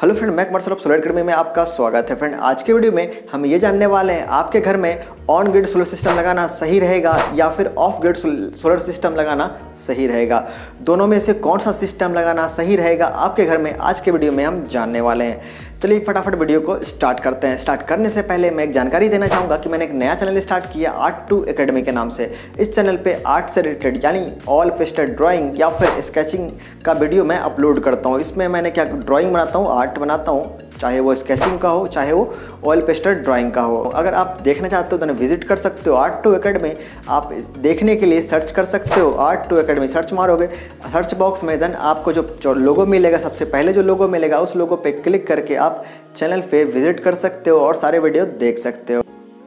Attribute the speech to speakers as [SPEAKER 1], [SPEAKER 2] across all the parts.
[SPEAKER 1] Hello friend, मैं Kumar Saurabh solar academy में आपका स्वागत है। फ्रेंड, आज के वीडियो में हम ये जानने वाले हैं आपके घर में ऑन ग्रिड सोलर सिस्टम लगाना सही रहेगा या फिर ऑफ ग्रिड सोलर सिस्टम लगाना सही रहेगा। दोनों में से कौन सा सिस्टम लगाना सही रहेगा आपके घर में, आज के वीडियो में हम जानने वाले हैं। चलिए फटाफट वीडियो को स्टार्ट करते हैं। स्टार्ट करने से पहले मैं एक जानकारी देना चाहूँगा कि मैंने एक नया चैनल स्टार्ट किया आर्ट2 एकेडमी के नाम से। इस चैनल पे आर्ट से रिलेटेड यानी ऑयल पेस्टल ड्राइंग या फिर स्केचिंग का वीडियो मैं अपलोड करता हूँ। इसमें मैंने क्या ड्राइंग बनाता हूँ, आर्ट बनाता हूँ, चाहे वो स्केचिंग का हो चाहे वो ऑयल पेस्टल ड्राइंग का हो। अगर आप देखना चाहते हो तो विजिट कर सकते हो आर्ट2 एकेडमी। आप देखने के लिए सर्च कर सकते हो आर्ट2 एकेडमी, सर्च मारोगे सर्च बॉक्स में, देन आपको जो लोगो मिलेगा, सबसे पहले जो लोगो मिलेगा उस लोगो पे क्लिक करके आप चैनल पे विजिट कर सकते हो और सारे वीडियो देख सकते हो।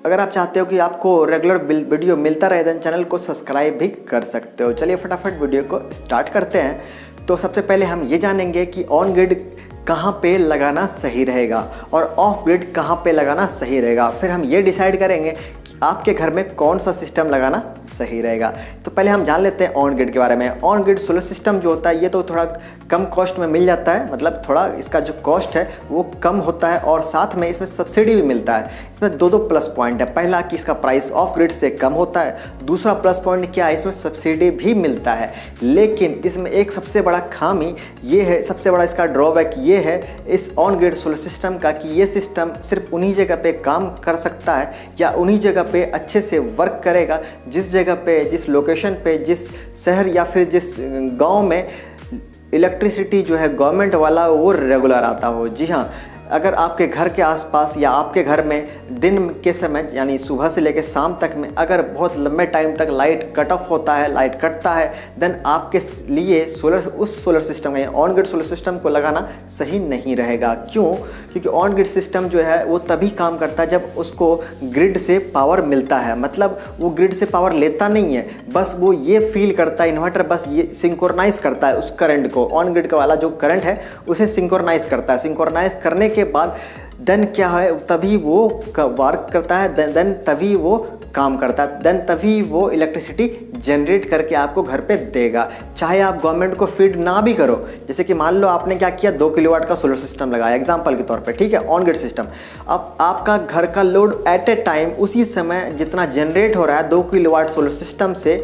[SPEAKER 1] अगर आप चाहते हो कि आपको रेगुलर वीडियो मिलता रहे देन चैनल को सब्सक्राइब भी कर सकते हो। चलिए फटाफट वीडियो को स्टार्ट करते हैं। तो सबसे पहले हम ये जानेंगे कि ऑन ग्रिड कहाँ पे लगाना सही रहेगा और ऑफ ग्रिड कहाँ पे लगाना सही रहेगा। फिर हम ये डिसाइड करेंगे कि आपके घर में कौन सा सिस्टम लगाना सही रहेगा। तो पहले हम जान लेते हैं ऑन ग्रिड के बारे में। ऑन ग्रिड सोलर सिस्टम जो होता है ये तो थोड़ा कम कॉस्ट में मिल जाता है, मतलब थोड़ा इसका जो कॉस्ट है वो कम होता है और साथ में इसमें सब्सिडी भी मिलता है। इसमें दो प्लस पॉइंट है। पहला कि इसका प्राइस ऑफ ग्रिड से कम होता है, दूसरा प्लस पॉइंट क्या है, इसमें सब्सिडी भी मिलता है। लेकिन इसमें एक सबसे बड़ा खामी ये है, सबसे बड़ा इसका ड्रॉबैक ये है इस ऑन ग्रिड सोलर सिस्टम का कि ये सिस्टम सिर्फ उन्हीं जगह पे काम कर सकता है या उन्हीं जगह पे अच्छे से वर्क करेगा जिस जगह पे, जिस लोकेशन पे, जिस शहर या फिर जिस गांव में इलेक्ट्रिसिटी जो है गवर्नमेंट वाला वो रेगुलर आता हो। जी हाँ, अगर आपके घर के आसपास या आपके घर में दिन के समय यानी सुबह से लेकर शाम तक में अगर बहुत लंबे टाइम तक लाइट कट ऑफ होता है, लाइट कटता है, देन आपके लिए उस सोलर सिस्टम यानी ऑन ग्रिड सोलर सिस्टम को लगाना सही नहीं रहेगा। क्यों? क्योंकि ऑन ग्रिड सिस्टम जो है वो तभी काम करता है जब उसको ग्रिड से पावर मिलता है। मतलब वो ग्रिड से पावर लेता नहीं है, बस वो ये फील करता है, इन्वर्टर बस ये सिंक्रोनाइज करता है उस करंट को। ऑन ग्रिड का वाला जो करंट है उसे सिंक्रोनाइज करता है। सिंक्रोनाइज करने के बाद देन क्या है, तभी वो वर्क करता है, देन तभी वो काम करता है, देन तभी वो इलेक्ट्रिसिटी जनरेट करके आपको घर पे देगा, चाहे आप गवर्नमेंट को फीड ना भी करो। जैसे कि मान लो आपने क्या किया, 2 किलोवाट का सोलर सिस्टम लगाया एग्जांपल के तौर पे, ठीक है, ऑन ग्रिड सिस्टम। अब आपका घर का लोड एट ए टाइम उसी समय जितना जनरेट हो रहा है 2 किलोवाट सोलर सिस्टम से,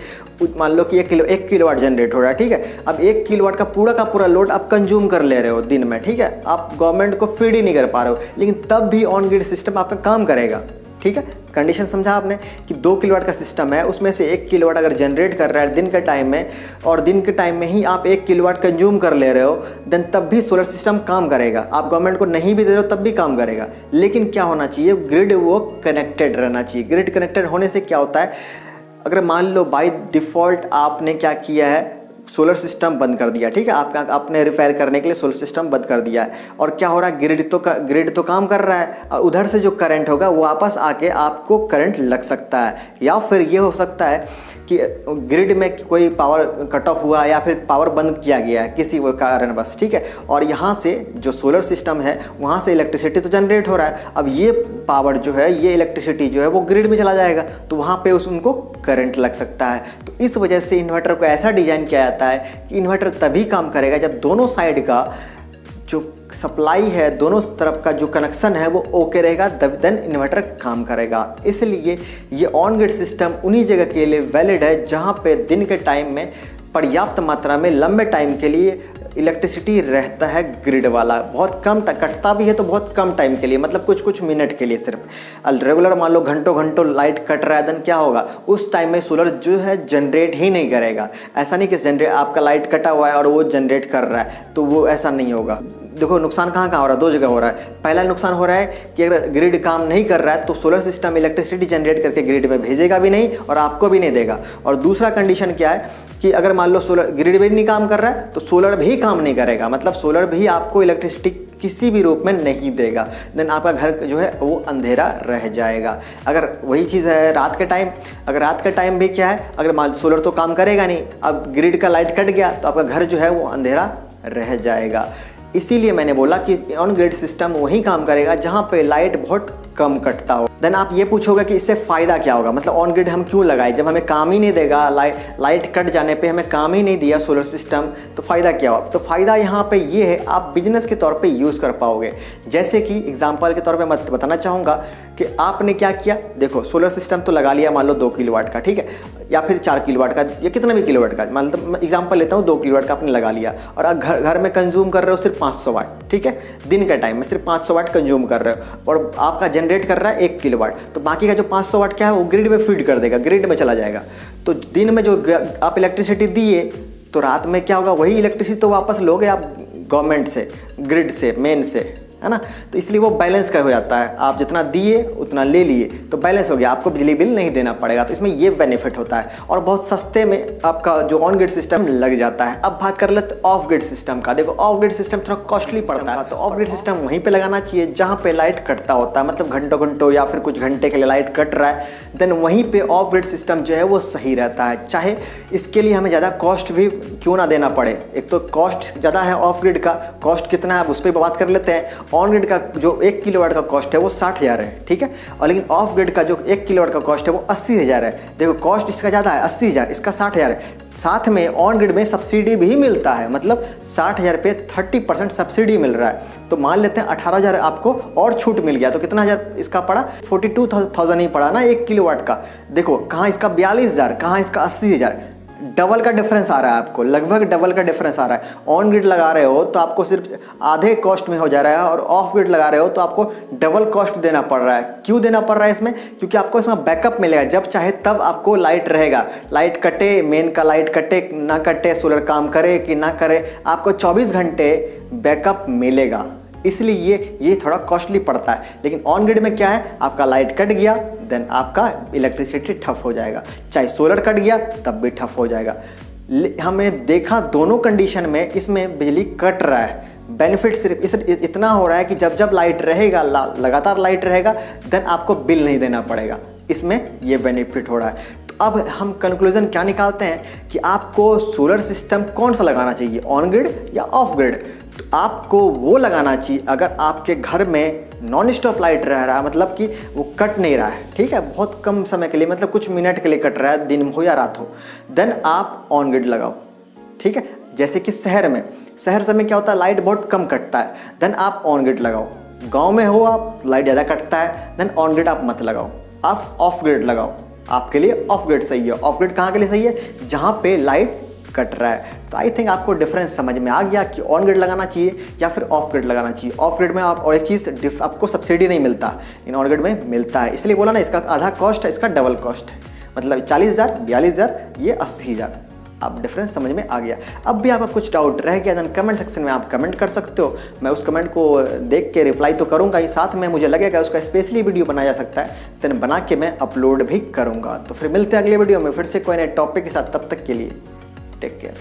[SPEAKER 1] मान लो कि 1 किलोवाट जनरेट हो रहा है, ठीक है। अब 1 किलोवाट का पूरा लोड आप कंज्यूम कर ले रहे हो दिन में, ठीक है, आप गवर्नमेंट को फीड ही नहीं कर पा रहे हो, लेकिन तब भी ऑन ग्रिड सिस्टम आपका काम करेगा। ठीक है, कंडीशन समझा आपने कि 2 किलोवाट का सिस्टम है, उसमें से 1 किलोवाट अगर जनरेट कर रहा है दिन के टाइम में और दिन के टाइम में ही आप 1 किलोवाट कंज्यूम कर ले रहे हो, देन तब भी सोलर सिस्टम काम करेगा। आप गवर्नमेंट को नहीं भी दे रहे हो तब भी काम करेगा। लेकिन क्या होना चाहिए, ग्रिड वो कनेक्टेड रहना चाहिए। ग्रिड कनेक्टेड होने से क्या होता है, अगर मान लो बाय डिफ़ॉल्ट आपने क्या किया है, सोलर सिस्टम बंद कर दिया, ठीक है, आपने रिपेयर करने के लिए सोलर सिस्टम बंद कर दिया है, और क्या हो रहा है, ग्रिड तो काम कर रहा है, उधर से जो करंट होगा वो वापस आके आपको करंट लग सकता है। या फिर ये हो सकता है कि ग्रिड में कोई पावर कट ऑफ हुआ या फिर पावर बंद किया गया है किसी कारण बस, ठीक है, और यहाँ से जो सोलर सिस्टम है वहाँ से इलेक्ट्रिसिटी तो जनरेट हो रहा है। अब ये पावर जो है, ये इलेक्ट्रिसिटी जो है वो ग्रिड में चला जाएगा, तो वहाँ पे उनको करंट लग सकता है। तो इस वजह से इन्वर्टर को ऐसा डिजाइन किया जाता है कि इन्वर्टर तभी काम करेगा जब दोनों साइड का जो सप्लाई है, दोनों तरफ का जो कनेक्शन है वो ओके रहेगा, तब देन इन्वर्टर काम करेगा। इसलिए ये ऑन ग्रिड सिस्टम उन्हीं जगह के लिए वैलिड है जहाँ पे दिन के टाइम में पर्याप्त मात्रा में लंबे टाइम के लिए इलेक्ट्रिसिटी रहता है ग्रिड वाला। बहुत कम कटता भी है तो बहुत कम टाइम के लिए, मतलब कुछ मिनट के लिए सिर्फ। रेगुलर मान लो घंटों लाइट कट रहा है, देन क्या होगा, उस टाइम में सोलर जो है जनरेट ही नहीं करेगा। ऐसा नहीं कि आपका लाइट कटा हुआ है और वो जनरेट कर रहा है, तो वो ऐसा नहीं होगा। देखो नुकसान कहाँ हो रहा है, 2 जगह हो रहा है। पहला नुकसान हो रहा है कि अगर ग्रिड काम नहीं कर रहा है तो सोलर सिस्टम इलेक्ट्रिसिटी जनरेट करके ग्रिड में भेजेगा भी नहीं और आपको भी नहीं देगा। और दूसरा कंडीशन क्या है कि अगर मान लो सोलर ग्रिड भी नहीं काम कर रहा है तो सोलर भी काम नहीं करेगा, मतलब सोलर भी आपको इलेक्ट्रिसिटी किसी भी रूप में नहीं देगा, देन आपका घर जो है वो अंधेरा रह जाएगा। अगर वही चीज़ है रात के टाइम, अगर रात के टाइम भी क्या है, अगर मान सोलर तो काम करेगा नहीं, अब ग्रिड का लाइट कट गया तो आपका घर जो है वो अंधेरा रह जाएगा। इसीलिए मैंने बोला कि ऑन ग्रिड सिस्टम वही काम करेगा जहाँ पे लाइट बहुत कम कटता हो। देन आप ये पूछोगे कि इससे फ़ायदा क्या होगा, मतलब ऑन ग्रिड हम क्यों लगाए, जब हमें काम ही नहीं देगा, लाइट कट जाने पे हमें काम ही नहीं दिया सोलर सिस्टम, तो फ़ायदा क्या होगा। तो फ़ायदा यहाँ पे ये है, आप बिजनेस के तौर पे यूज़ कर पाओगे। जैसे कि एग्जांपल के तौर पे मैं बताना चाहूँगा कि आपने क्या किया, देखो सोलर सिस्टम तो लगा लिया मान लो 2 किलोवाट का, ठीक है, या फिर 4 किलोवाट का, या कितना भी किलोवाट का, मतलब मैं एग्जांपल लेता हूँ 2 किलोवाट का आपने लगा लिया, और आप घर में कंज्यूम कर रहे हो सिर्फ 500 वाट, ठीक है, दिन के टाइम में सिर्फ 500 वाट कंज्यूम कर रहे हो, और आपका जनरेट कर रहा है 1 किलोवाट, तो बाकी का जो 500 वाट क्या है वो ग्रिड में फीड कर देगा, ग्रिड में चला जाएगा। तो दिन में जो आप इलेक्ट्रिसिटी दिए, तो रात में क्या होगा, वही इलेक्ट्रिसिटी तो वापस लोगे आप गवर्नमेंट से, ग्रिड से, मेन से, है ना। तो इसलिए वो बैलेंस कर हो जाता है, आप जितना दिए उतना ले लिए तो बैलेंस हो गया, आपको बिजली बिल नहीं देना पड़ेगा। तो इसमें ये बेनिफिट होता है, और बहुत सस्ते में आपका जो ऑन ग्रिड सिस्टम लग जाता है। अब बात कर लेते ऑफ ग्रिड सिस्टम का। देखो ऑफ ग्रिड सिस्टम थोड़ा कॉस्टली पड़ता है, तो ऑफ ग्रिड सिस्टम वहीं पे लगाना चाहिए जहाँ पे लाइट कटता होता है, मतलब घंटों या फिर कुछ घंटे के लिए लाइट कट रहा है, देन वहीं पे ऑफ ग्रिड सिस्टम जो है वो सही रहता है। चाहे इसके लिए हमें ज़्यादा कॉस्ट भी क्यों ना देना पड़े, एक तो कॉस्ट ज़्यादा है ऑफ ग्रिड का, कॉस्ट कितना है उस पर बात कर लेते हैं। ऑन ग्रिड का जो 1 किलोवाट का कॉस्ट है वो 60,000 है, ठीक है, और लेकिन ऑफ ग्रिड का जो 1 किलोवाट का कॉस्ट है वो 80,000 है। देखो कॉस्ट इसका ज़्यादा है 80,000, इसका 60,000 है। साथ में ऑन ग्रिड में सब्सिडी भी मिलता है, मतलब 60,000 पे 30% सब्सिडी मिल रहा है। तो मान लेते हैं 18,000 आपको और छूट मिल गया, तो कितना हज़ार इसका पड़ा, 42,000 ही पड़ा ना 1 किलोवाट का। देखो कहाँ इसका 42,000, कहाँ इसका 80,000, डबल का डिफरेंस आ रहा है आपको, लगभग डबल का डिफरेंस आ रहा है। ऑन ग्रिड लगा रहे हो तो आपको सिर्फ आधे कॉस्ट में हो जा रहा है, और ऑफ ग्रिड लगा रहे हो तो आपको डबल कॉस्ट देना पड़ रहा है। क्यों देना पड़ रहा है इसमें, क्योंकि आपको इसमें बैकअप मिलेगा, जब चाहे तब आपको लाइट रहेगा, लाइट कटे, मेन का लाइट कटे ना कटे, सोलर काम करे कि ना करे, आपको 24 घंटे बैकअप मिलेगा। इसलिए ये थोड़ा कॉस्टली पड़ता है। लेकिन ऑन ग्रिड में क्या है, आपका लाइट कट गया देन आपका इलेक्ट्रिसिटी ठप हो जाएगा, चाहे सोलर कट गया तब भी ठप हो जाएगा। हमने देखा दोनों कंडीशन में इसमें बिजली कट रहा है। बेनिफिट सिर्फ इतना हो रहा है कि जब लाइट रहेगा, लगातार लाइट रहेगा, देन आपको बिल नहीं देना पड़ेगा, इसमें ये बेनिफिट हो रहा है। तो अब हम कंक्लूजन क्या निकालते हैं कि आपको सोलर सिस्टम कौन सा लगाना चाहिए, ऑन ग्रिड या ऑफ ग्रिड। तो आपको वो लगाना चाहिए अगर आपके घर में नॉन स्टॉप लाइट रह रहा है, मतलब कि वो कट नहीं रहा है, ठीक है, बहुत कम समय के लिए, मतलब कुछ मिनट के लिए कट रहा है, दिन हो या रात हो, देन आप ऑन ग्रिड लगाओ, ठीक है। जैसे कि शहर समय क्या होता है, लाइट बहुत कम कटता है, देन आप ऑन ग्रिड लगाओ। गांव में हो आप, लाइट ज़्यादा कटता है, देन ऑन ग्रिड आप मत लगाओ, आप ऑफ ग्रिड लगाओ। आपके लिए ऑफ ग्रिड सही है। ऑफ ग्रिड कहाँ के लिए सही है, जहाँ पे लाइट कट रहा है। तो आई थिंक आपको डिफरेंस समझ में आ गया कि ऑन ग्रिड लगाना चाहिए या फिर ऑफ ग्रिड लगाना चाहिए। ऑफ ग्रिड में आप और एक चीज़, आपको सब्सिडी नहीं मिलता, इन ऑन ग्रिड में मिलता है। इसलिए बोला ना, इसका आधा कॉस्ट है, इसका डबल कॉस्ट है, मतलब 40,000, 42,000, ये 80,000। आप डिफरेंस समझ में आ गया। अब भी आपका कुछ डाउट रह गया, देन कमेंट सेक्शन में आप कमेंट कर सकते हो, मैं उस कमेंट को देख के रिप्लाई तो करूँगा ही, साथ में मुझे लगेगा उसका स्पेशली वीडियो बनाया जा सकता है, देन बना के मैं अपलोड भी करूँगा। तो फिर मिलते हैं अगले वीडियो में फिर से कोई नए टॉपिक के साथ, तब तक के लिए टेक केयर।